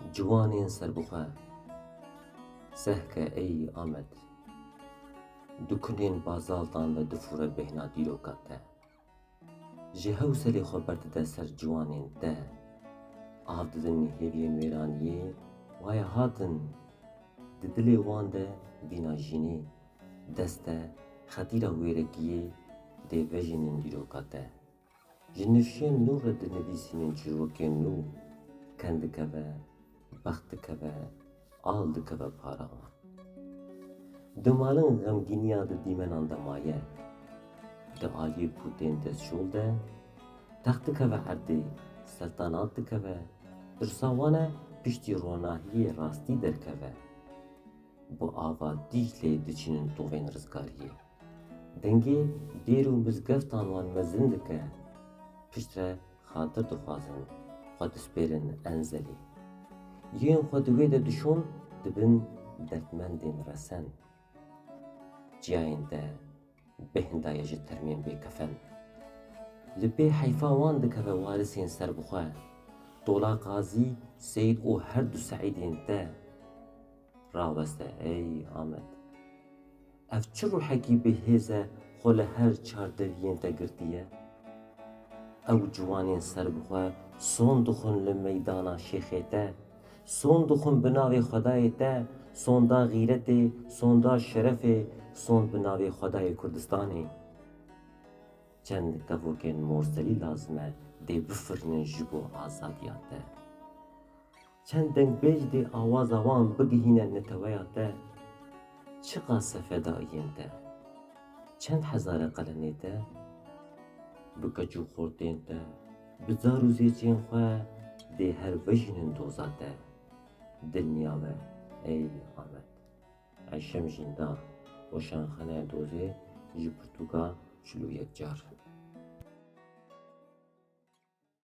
Ciwanên serbixwe sehke ey Amed, du kunên bazaltan ve difûre bêhna dîroka te. Ji hewselê xwe berdide ser ciwanên te, av didin hêviyên wêraniyê, waya hatin di dilê wan de vîna jînê, deste xetîra wêrekiyê dê vejînin dîroka te. Ji nifşên nû re dinivîsînin çîrokên nû, ken dikeve, bext dikeve, al dikeve para wan. Di malin xemgîniya di dîmenan de maye, di aliyê pûtên destşol de, text dikeve erdê, seltanat dikeve, irsa wan e piştî ronahiyê rastî derkeve. Bi ava Dîclê diçînin tovên rizgariyê, dengê dêr û mizgeftan wan mezin dike, pişt re xatir dixwazin, xwe dispêrin enzelê. Yên xwe di wê de dişon, dibin derdmendên resen. Ciyayên te bêhin daye ji termên bêkefen. Li pê heyfa wan dikeve warisên serbixwe, Tola Qazî, Seyid û her du Seîdên te. Raweste ey Amed, ev çi ruhekî bihêz e xwe li her çar deviyên te girtiye? Ew ciwanên serbixwe son dixwin li meydana şêxê te, son dixwin bi navê Xwedayê te, sonda xîretê, sonda şerefê, son bi navê Xwedayê Kurdistanê. Çend kevokên morselî lazim e dê bifirinin ji bo azadiya te. Çend dengbêj dê awaza wan bigihîne neteweya te. Çi qase fedaiyên te? Çend hezare qelenê te? Bi keç û xortên te, bi zar û zêcên xwe dê her vejînin doza te. Dilniya me ey Amed, eşem jînda, weşanxaneyê dozê ji pirtûka çilû yek car.